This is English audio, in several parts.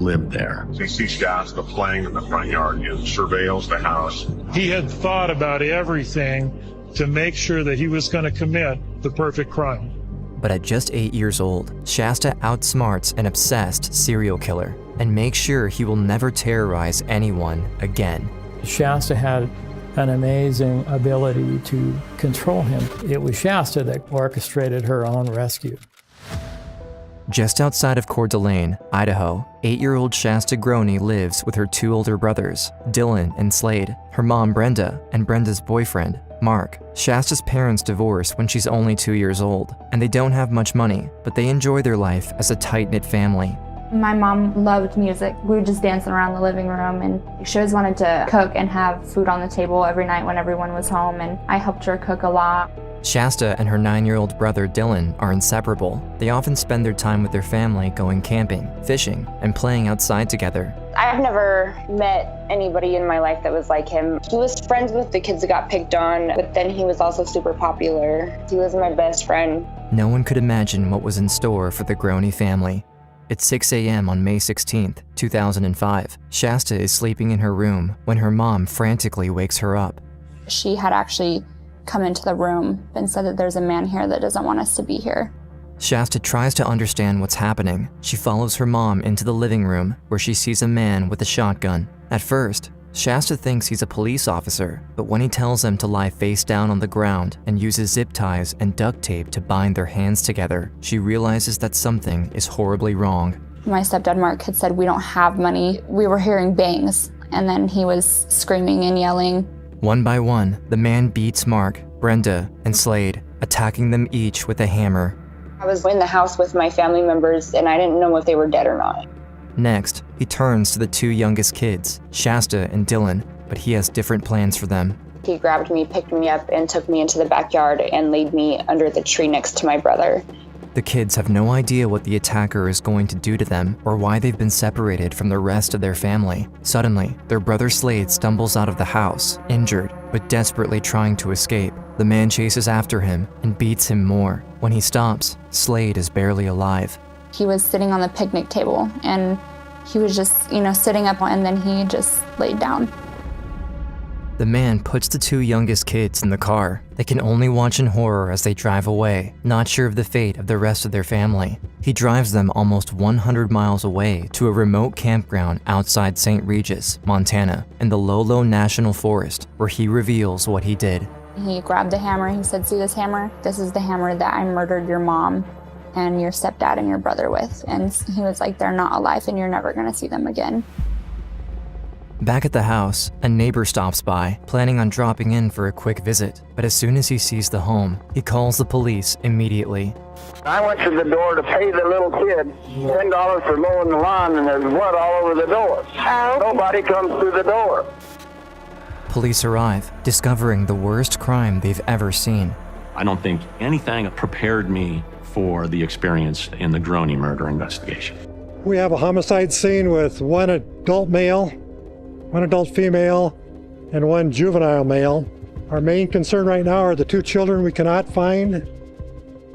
lived there. He sees Shasta playing in the front yard and surveils the house. He had thought about everything to make sure that he was going to commit the perfect crime. But at just 8 years old, Shasta outsmarts an obsessed serial killer and makes sure he will never terrorize anyone again. Shasta had an amazing ability to control him. It was Shasta that orchestrated her own rescue. Just outside of Coeur d'Alene, Idaho, 8-year-old Shasta Groene lives with her 2 older brothers, Dylan and Slade, her mom Brenda, and Brenda's boyfriend, Mark. Shasta's parents divorced when she's only 2 years old, and they don't have much money, but they enjoy their life as a tight-knit family. My mom loved music. We would just dance around the living room, and she always wanted to cook and have food on the table every night when everyone was home, and I helped her cook a lot. Shasta and her 9-year-old brother Dylan are inseparable. They often spend their time with their family going camping, fishing, and playing outside together. I've never met anybody in my life that was like him. He was friends with the kids that got picked on, but then he was also super popular. He was my best friend. No one could imagine what was in store for the Groene family. It's 6 a.m. on May 16th, 2005. Shasta is sleeping in her room when her mom frantically wakes her up. She had actually come into the room and said that there's a man here that doesn't want us to be here. Shasta tries to understand what's happening. She follows her mom into the living room where she sees a man with a shotgun. At first, Shasta thinks he's a police officer, but when he tells them to lie face down on the ground and uses zip ties and duct tape to bind their hands together, she realizes that something is horribly wrong. My stepdad Mark had said, "We don't have money." We were hearing bangs, and then he was screaming and yelling. One by one, the man beats Mark, Brenda, and Slade, attacking them each with a hammer. I was in the house with my family members, and I didn't know if they were dead or not. Next, he turns to the 2 youngest kids, Shasta and Dylan, but he has different plans for them. He grabbed me, picked me up, and took me into the backyard and laid me under the tree next to my brother. The kids have no idea what the attacker is going to do to them or why they've been separated from the rest of their family. Suddenly, their brother Slade stumbles out of the house, injured, but desperately trying to escape. The man chases after him and beats him more. When he stops, Slade is barely alive. He was sitting on the picnic table, and he was just, sitting up, and then he just laid down. The man puts the 2 youngest kids in the car. They can only watch in horror as they drive away, not sure of the fate of the rest of their family. He drives them almost 100 miles away to a remote campground outside St. Regis, Montana, in the Lolo National Forest, where he reveals what he did. He grabbed a hammer. He said, "See this hammer? This is the hammer that I murdered your mom and your stepdad and your brother with." And he was like, "They're not alive and you're never gonna see them again." Back at the house, a neighbor stops by, planning on dropping in for a quick visit. But as soon as he sees the home, he calls the police immediately. I went to the door to pay the little kid $10 for mowing the lawn, and there's blood all over the door. Nobody comes through the door. Police arrive, discovering the worst crime they've ever seen. I don't think anything prepared me for the experience in the Groene murder investigation. We have a homicide scene with 1 adult male, 1 adult female, and 1 juvenile male. Our main concern right now are the 2 children we cannot find.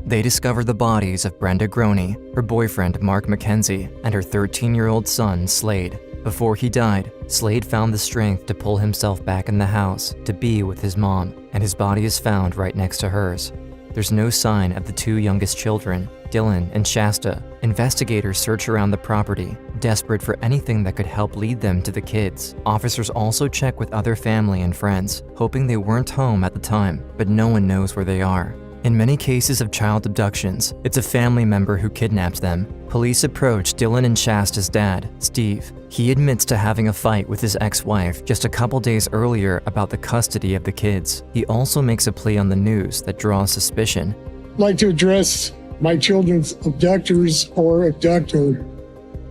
They discover the bodies of Brenda Groene, her boyfriend Mark McKenzie, and her 13-year-old son Slade. Before he died, Slade found the strength to pull himself back in the house to be with his mom, and his body is found right next to hers. There's no sign of the 2 youngest children, Dylan and Shasta. Investigators search around the property, desperate for anything that could help lead them to the kids. Officers also check with other family and friends, hoping they weren't home at the time, but no one knows where they are. In many cases of child abductions, it's a family member who kidnaps them. Police approach Dylan and Shasta's dad, Steve. He admits to having a fight with his ex-wife just a couple days earlier about the custody of the kids. He also makes a plea on the news that draws suspicion. I'd like to address my children's abductors or abductor.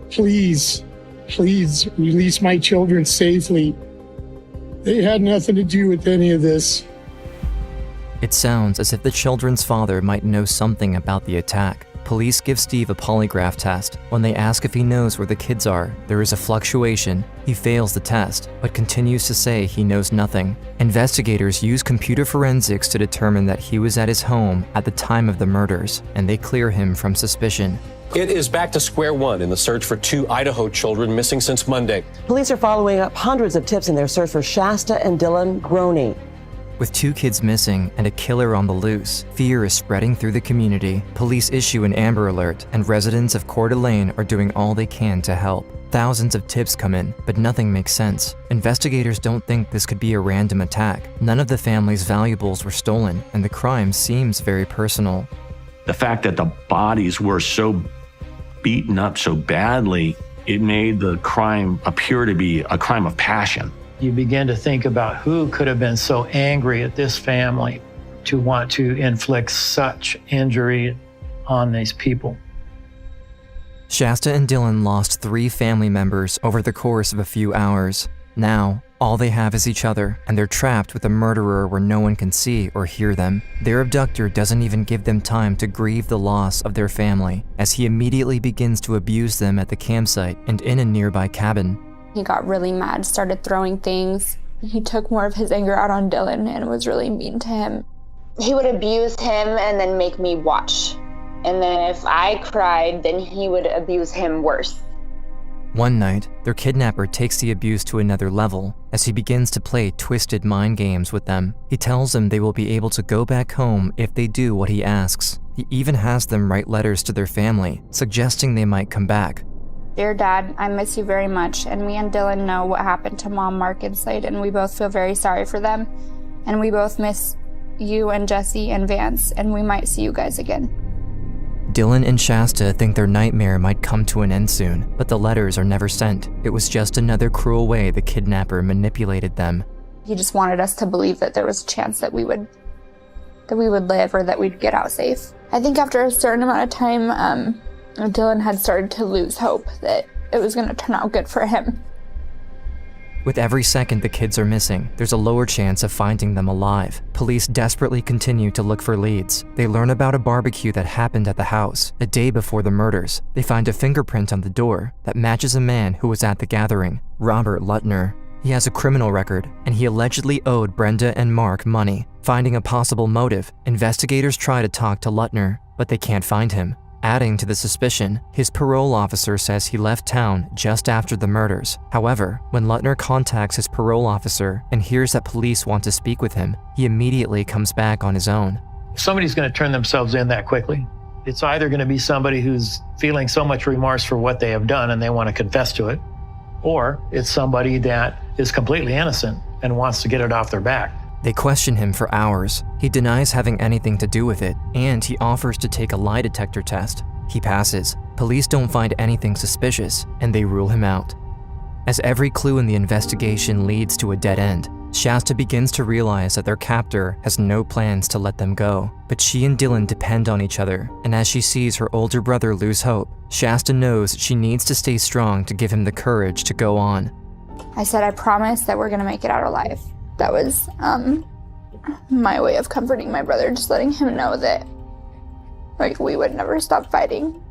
Please release my children safely. They had nothing to do with any of this. It sounds as if the children's father might know something about the attack. Police give Steve a polygraph test. When they ask if he knows where the kids are, there is a fluctuation. He fails the test, but continues to say he knows nothing. Investigators use computer forensics to determine that he was at his home at the time of the murders, and they clear him from suspicion. It is back to square one in the search for 2 Idaho children missing since Monday. Police are following up hundreds of tips in their search for Shasta and Dylan Groene. With 2 kids missing and a killer on the loose, fear is spreading through the community. Police issue an Amber Alert, and residents of Coeur d'Alene are doing all they can to help. Thousands of tips come in, but nothing makes sense. Investigators don't think this could be a random attack. None of the family's valuables were stolen, and the crime seems very personal. The fact that the bodies were so beaten up so badly, it made the crime appear to be a crime of passion. You begin to think about who could have been so angry at this family to want to inflict such injury on these people. Shasta and Dylan lost 3 family members over the course of a few hours. Now, all they have is each other, and they're trapped with a murderer where no one can see or hear them. Their abductor doesn't even give them time to grieve the loss of their family, as he immediately begins to abuse them at the campsite and in a nearby cabin. He got really mad, started throwing things. He took more of his anger out on Dylan and was really mean to him. He would abuse him and then make me watch. And then if I cried, then he would abuse him worse. One night, their kidnapper takes the abuse to another level as he begins to play twisted mind games with them. He tells them they will be able to go back home if they do what he asks. He even has them write letters to their family, suggesting they might come back. Dear Dad, I miss you very much, and me and Dylan know what happened to Mom, Mark, and Slade, and we both feel very sorry for them. And we both miss you and Jesse and Vance, and we might see you guys again. Dylan and Shasta think their nightmare might come to an end soon, but the letters are never sent. It was just another cruel way the kidnapper manipulated them. He just wanted us to believe that there was a chance that we would live or that we'd get out safe. I think after a certain amount of time, Dylan had started to lose hope that it was going to turn out good for him. With every second the kids are missing, there's a lower chance of finding them alive. Police desperately continue to look for leads. They learn about a barbecue that happened at the house a day before the murders. They find a fingerprint on the door that matches a man who was at the gathering, Robert Lutner. He has a criminal record, and he allegedly owed Brenda and Mark money. Finding a possible motive, investigators try to talk to Lutner, but they can't find him. Adding to the suspicion, his parole officer says he left town just after the murders. However, when Lutner contacts his parole officer and hears that police want to speak with him, he immediately comes back on his own. If somebody's going to turn themselves in that quickly, it's either going to be somebody who's feeling so much remorse for what they have done and they want to confess to it, or it's somebody that is completely innocent and wants to get it off their back. They question him for hours. He denies having anything to do with it, and he offers to take a lie detector test. He passes. Police don't find anything suspicious, and they rule him out. As every clue in the investigation leads to a dead end, Shasta begins to realize that their captor has no plans to let them go. But she and Dylan depend on each other, and as she sees her older brother lose hope, Shasta knows she needs to stay strong to give him the courage to go on. I said, I promise that we're going to make it out alive. That was my way of comforting my brother, just letting him know that we would never stop fighting.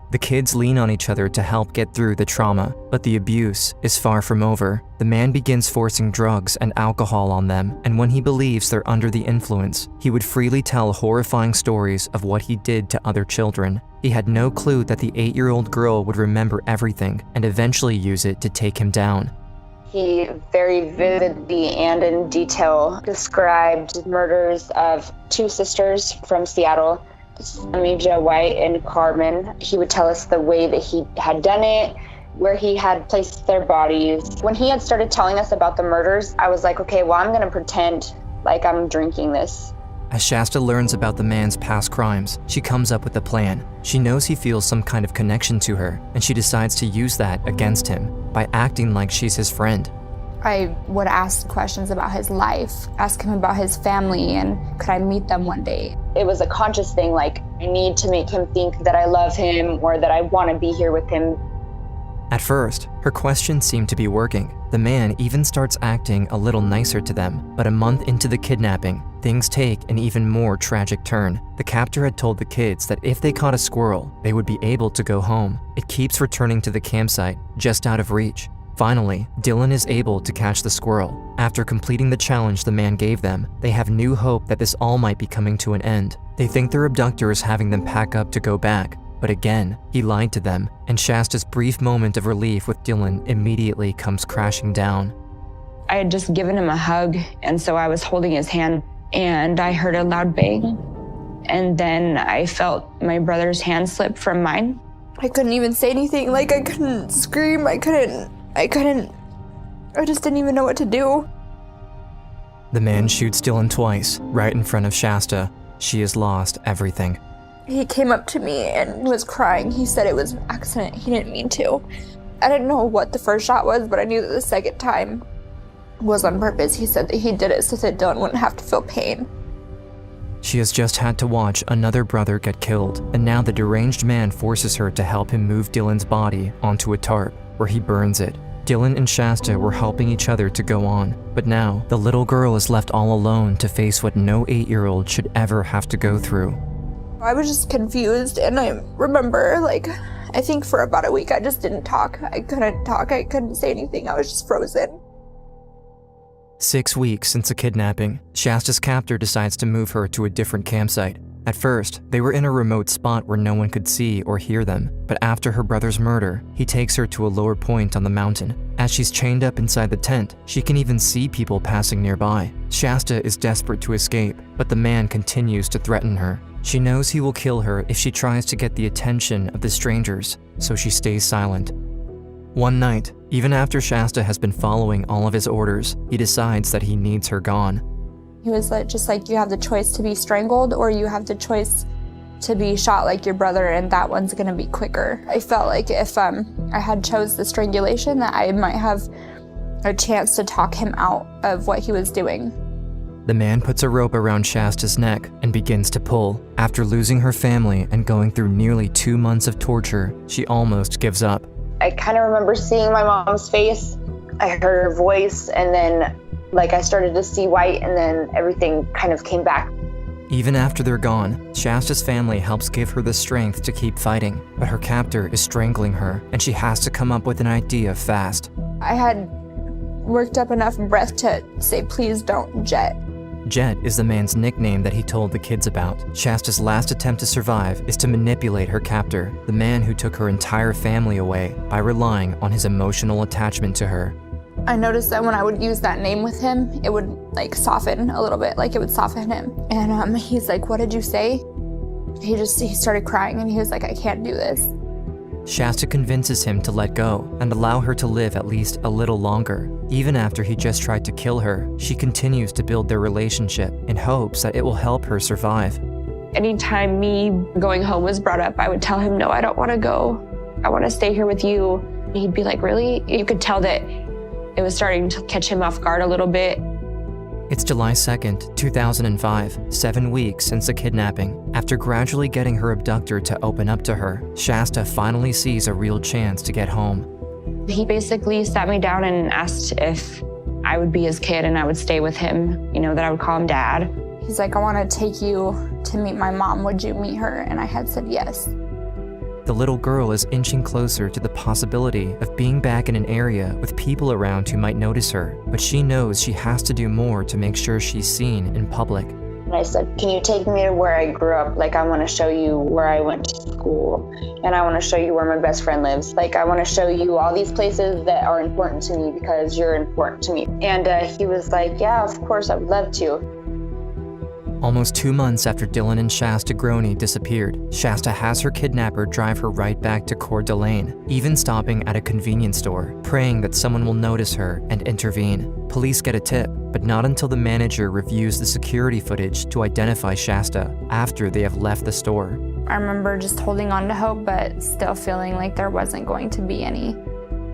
The kids lean on each other to help get through the trauma, but the abuse is far from over. The man begins forcing drugs and alcohol on them, and when he believes they're under the influence, he would freely tell horrifying stories of what he did to other children. He had no clue that the 8-year-old girl would remember everything and eventually use it to take him down. He very vividly and in detail described murders of 2 sisters from Seattle, Samija White and Carmen. He would tell us the way that he had done it, where he had placed their bodies. When he had started telling us about the murders, I was like, okay, well, I'm going to pretend like I'm drinking this. As Shasta learns about the man's past crimes, she comes up with a plan. She knows he feels some kind of connection to her, and she decides to use that against him by acting like she's his friend. I would ask questions about his life, ask him about his family, and could I meet them one day? It was a conscious thing, like I need to make him think that I love him or that I want to be here with him. At first, her questions seem to be working. The man even starts acting a little nicer to them, but a month into the kidnapping, things take an even more tragic turn. The captor had told the kids that if they caught a squirrel, they would be able to go home. It keeps returning to the campsite, just out of reach. Finally, Dylan is able to catch the squirrel. After completing the challenge the man gave them, they have new hope that this all might be coming to an end. They think their abductor is having them pack up to go back, But again, he lied to them, and Shasta's brief moment of relief with Dylan immediately comes crashing down. I had just given him a hug, and so I was holding his hand, and I heard a loud bang. And then I felt my brother's hand slip from mine. I couldn't even say anything. Like, I couldn't scream. I just didn't even know what to do. The man shoots Dylan twice, right in front of Shasta. She has lost everything. He came up to me and was crying. He said it was an accident. He didn't mean to. I didn't know what the first shot was, but I knew that the second time was on purpose. He said that he did it so that Dylan wouldn't have to feel pain. She has just had to watch another brother get killed, and now the deranged man forces her to help him move Dylan's body onto a tarp, where he burns it. Dylan and Shasta were helping each other to go on, but now the little girl is left all alone to face what no 8-year-old should ever have to go through. I was just confused, and I remember, like, I think for about a week I just didn't talk. I couldn't say anything. I was just frozen. 6 weeks since the kidnapping, Shasta's captor decides to move her to a different campsite. At first, they were in a remote spot where no one could see or hear them, but after her brother's murder, he takes her to a lower point on the mountain. As she's chained up inside the tent, she can even see people passing nearby. Shasta is desperate to escape, but the man continues to threaten her. She knows he will kill her if she tries to get the attention of the strangers, so she stays silent. One night, even after Shasta has been following all of his orders, he decides that he needs her gone. He was just like, you have the choice to be strangled or you have the choice to be shot like your brother, and that one's gonna be quicker. I felt like if I had chose the strangulation, that I might have a chance to talk him out of what he was doing. The man puts a rope around Shasta's neck and begins to pull. After losing her family and going through nearly 2 months of torture, she almost gives up. I kind of remember seeing my mom's face. I heard her voice, and then I started to see white, and then everything kind of came back. Even after they're gone, Shasta's family helps give her the strength to keep fighting, but her captor is strangling her, and she has to come up with an idea fast. I had worked up enough breath to say, please don't, Jet. Jet is the man's nickname that he told the kids about. Shasta's last attempt to survive is to manipulate her captor, the man who took her entire family away, by relying on his emotional attachment to her. I noticed that when I would use that name with him, it would soften a little bit, it would soften him. And he's like, what did you say? He started crying, and he was like, I can't do this. Shasta convinces him to let go and allow her to live at least a little longer. Even after he just tried to kill her, she continues to build their relationship in hopes that it will help her survive. Anytime me going home was brought up, I would tell him, no, I don't want to go. I want to stay here with you. He'd be like, really? You could tell that it was starting to catch him off guard a little bit. It's July 2nd, 2005, 7 weeks since the kidnapping. After gradually getting her abductor to open up to her, Shasta finally sees a real chance to get home. He basically sat me down and asked if I would be his kid and I would stay with him, that I would call him Dad. He's like, I want to take you to meet my mom. Would you meet her? And I had said yes. The little girl is inching closer to the possibility of being back in an area with people around who might notice her, but she knows she has to do more to make sure she's seen in public. And I said, can you take me to where I grew up? I want to show you where I went to school, and I want to show you where my best friend lives. I want to show you all these places that are important to me because you're important to me. And he was like, yeah, of course, I would love to. Almost 2 months after Dylan and Shasta Groene disappeared, Shasta has her kidnapper drive her right back to Coeur d'Alene, even stopping at a convenience store, praying that someone will notice her and intervene. Police get a tip, but not until the manager reviews the security footage to identify Shasta after they have left the store. I remember just holding on to hope, but still feeling like there wasn't going to be any.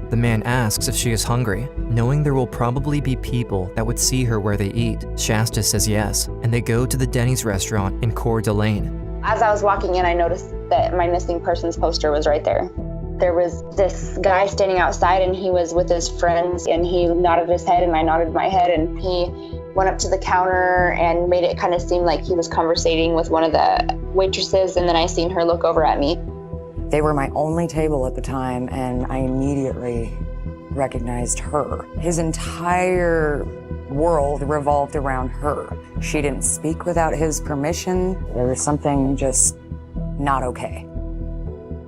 The man asks if she is hungry, knowing there will probably be people that would see her where they eat. Shasta says yes, and they go to the Denny's restaurant in Coeur d'Alene. As I was walking in, I noticed that my missing persons poster was right there. There was this guy standing outside, and he was with his friends, and he nodded his head, and I nodded my head, and he went up to the counter and made it kind of seem like he was conversating with one of the waitresses, and then I seen her look over at me. They were my only table at the time, and I immediately recognized her. His entire world revolved around her. She didn't speak without his permission. There was something just not okay.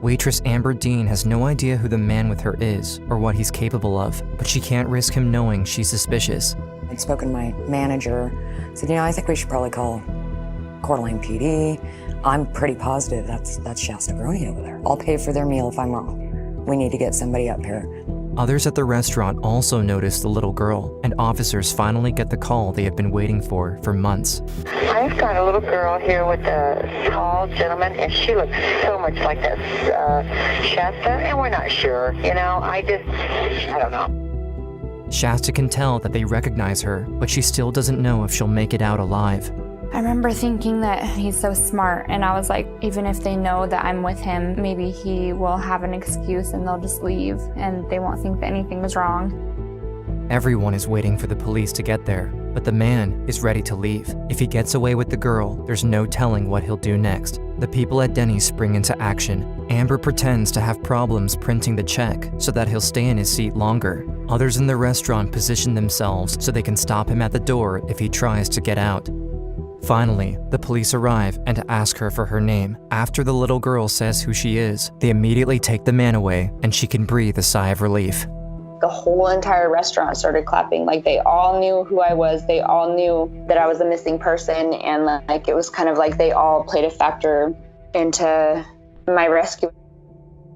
Waitress Amber Dean has no idea who the man with her is or what he's capable of, but she can't risk him knowing she's suspicious. I'd spoken to my manager, said, I think we should probably call Coeur d'Alene PD. I'm pretty positive that's Shasta Groene over there. I'll pay for their meal if I'm wrong. We need to get somebody up here. Others at the restaurant also notice the little girl, and officers finally get the call they have been waiting for months. I've got a little girl here with a tall gentleman, and she looks so much like that Shasta, and we're not sure. I don't know. Shasta can tell that they recognize her, but she still doesn't know if she'll make it out alive. I remember thinking that he's so smart, and I was like, even if they know that I'm with him, maybe he will have an excuse and they'll just leave and they won't think that anything was wrong. Everyone is waiting for the police to get there, but the man is ready to leave. If he gets away with the girl, there's no telling what he'll do next. The people at Denny spring into action. Amber pretends to have problems printing the check so that he'll stay in his seat longer. Others in the restaurant position themselves so they can stop him at the door if he tries to get out. Finally, the police arrive and ask her for her name. After the little girl says who she is, they immediately take the man away and she can breathe a sigh of relief. The whole entire restaurant started clapping. Like, they all knew who I was. They all knew that I was a missing person. And like, it was kind of like they all played a factor into my rescue.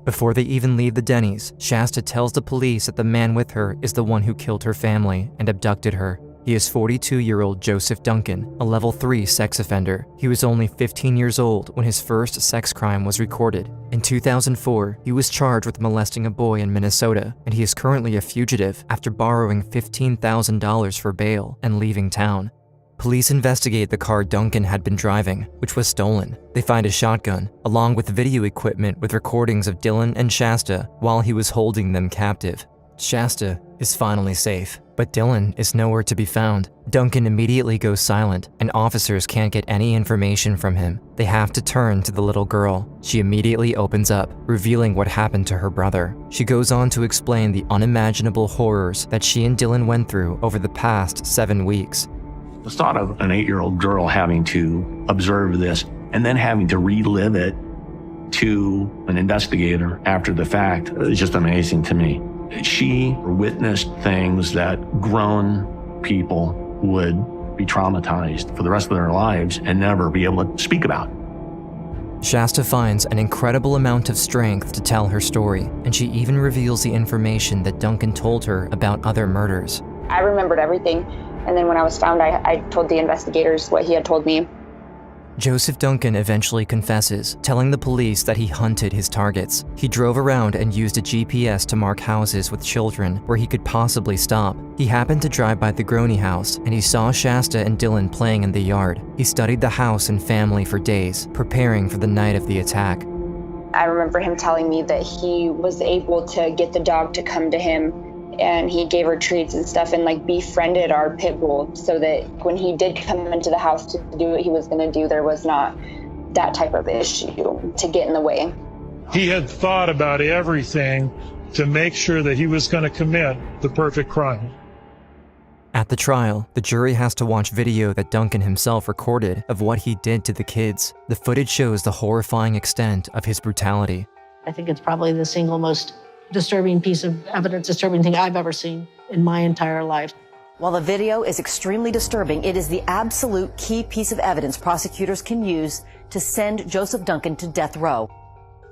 Before they even leave the Denny's, Shasta tells the police that the man with her is the one who killed her family and abducted her. He is 42-year-old Joseph Duncan, a level 3 sex offender. He was only 15 years old when his first sex crime was recorded. In 2004, he was charged with molesting a boy in Minnesota, and he is currently a fugitive after borrowing $15,000 for bail and leaving town. Police investigate the car Duncan had been driving, which was stolen. They find a shotgun, along with video equipment with recordings of Dylan and Shasta while he was holding them captive. Shasta is finally safe, but Dylan is nowhere to be found. Duncan immediately goes silent, and officers can't get any information from him. They have to turn to the little girl. She immediately opens up, revealing what happened to her brother. She goes on to explain the unimaginable horrors that she and Dylan went through over the past 7 weeks. The thought of an 8-year-old girl having to observe this and then having to relive it to an investigator after the fact is just amazing to me. She witnessed things that grown people would be traumatized for the rest of their lives and never be able to speak about. Shasta finds an incredible amount of strength to tell her story, and she even reveals the information that Duncan told her about other murders. I remembered everything. And then when I was found, I told the investigators what he had told me. Joseph Duncan eventually confesses, telling the police that he hunted his targets. He drove around and used a GPS to mark houses with children where he could possibly stop. He happened to drive by the Groene house, and he saw Shasta and Dylan playing in the yard. He studied the house and family for days, preparing for the night of the attack. I remember him telling me that he was able to get the dog to come to him, and he gave her treats and stuff and like befriended our pit bull so that when he did come into the house to do what he was going to do, there was not that type of issue to get in the way. He had thought about everything to make sure that he was going to commit the perfect crime. At the trial, the jury has to watch video that Duncan himself recorded of what he did to the kids. The footage shows the horrifying extent of his brutality. I think it's probably the single most disturbing piece of evidence, disturbing thing I've ever seen in my entire life. While the video is extremely disturbing, it is the absolute key piece of evidence prosecutors can use to send Joseph Duncan to death row.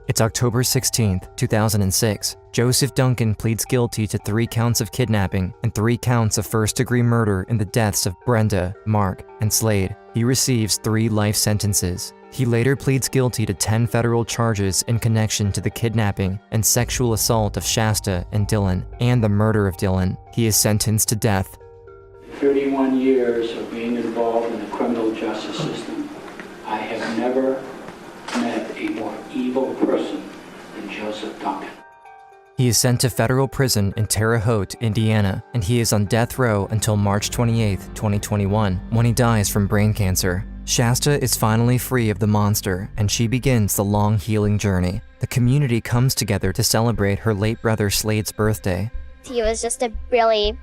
It's October 16th, 2006. Joseph Duncan pleads guilty to 3 counts of kidnapping and 3 counts of first-degree murder in the deaths of Brenda, Mark, and Slade. He receives 3 life sentences. He later pleads guilty to 10 federal charges in connection to the kidnapping and sexual assault of Shasta and Dylan, and the murder of Dylan. He is sentenced to death. 31 years of being involved in the criminal justice system, I have never met a more evil person than Joseph Duncan. He is sent to federal prison in Terre Haute, Indiana, and he is on death row until March 28, 2021, when he dies from brain cancer. Shasta is finally free of the monster, and she begins the long healing journey. The community comes together to celebrate her late brother Slade's birthday. He was just a really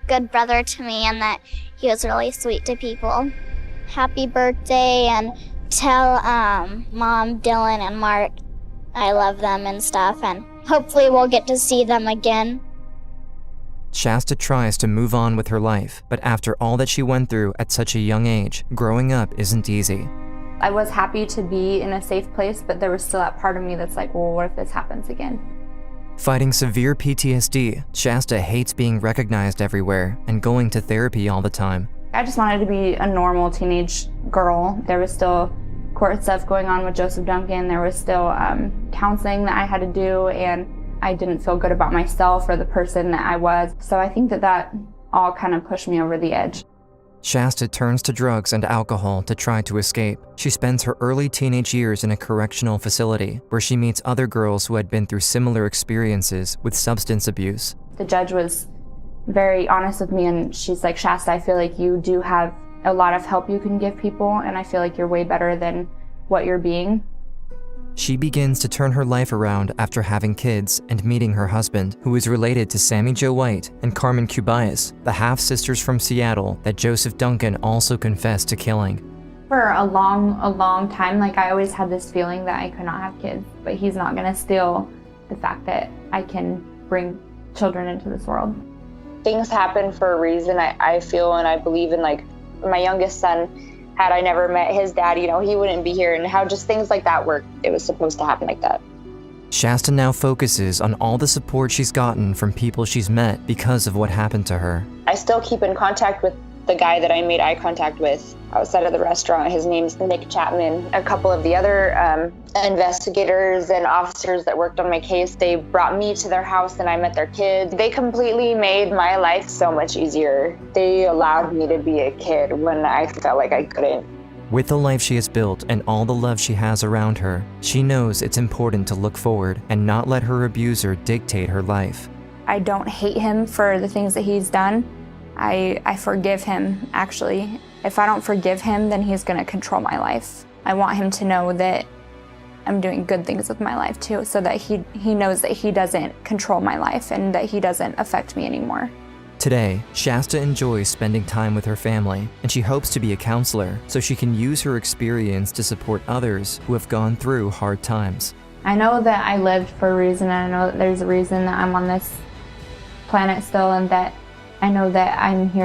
good brother to me, and that he was really sweet to people. Happy birthday, and tell Mom, Dylan, and Mark I love them and stuff, and hopefully we'll get to see them again. Shasta tries to move on with her life, but after all that she went through at such a young age, growing up isn't easy. I was happy to be in a safe place, but there was still that part of me that's like, well, what if this happens again? Fighting severe PTSD, Shasta hates being recognized everywhere and going to therapy all the time. I just wanted to be a normal teenage girl. There was still court stuff going on with Joseph Duncan. There was still counseling that I had to do, and I didn't feel good about myself or the person that I was. So I think that all kind of pushed me over the edge. Shasta turns to drugs and alcohol to try to escape. She spends her early teenage years in a correctional facility where she meets other girls who had been through similar experiences with substance abuse. The judge was very honest with me, and she's like, Shasta, I feel like you do have a lot of help you can give people, and I feel like you're way better than what you're being. She begins to turn her life around after having kids and meeting her husband, who is related to Sammy Jo White and Carmen Cubias, the half-sisters from Seattle that Joseph Duncan also confessed to killing. For a long time, like, I always had this feeling that I could not have kids, but he's not gonna steal the fact that I can bring children into this world. Things happen for a reason, I feel, and I believe in, like, my youngest son. Had I never met his dad, you know, he wouldn't be here, and how just things like that work. It was supposed to happen like that. Shasta now focuses on all the support she's gotten from people she's met because of what happened to her. I still keep in contact with the guy that I made eye contact with outside of the restaurant. His name's Nick Chapman. A couple of the other investigators and officers that worked on my case, they brought me to their house and I met their kids. They completely made my life so much easier. They allowed me to be a kid when I felt like I couldn't. With the life she has built and all the love she has around her, she knows it's important to look forward and not let her abuser dictate her life. I don't hate him for the things that he's done. I forgive him, actually. If I don't forgive him, then he's gonna control my life. I want him to know that I'm doing good things with my life too, so that he knows that he doesn't control my life and that he doesn't affect me anymore. Today, Shasta enjoys spending time with her family, and she hopes to be a counselor so she can use her experience to support others who have gone through hard times. I know that I lived for a reason, and I know that there's a reason that I'm on this planet still, and that I know that I'm here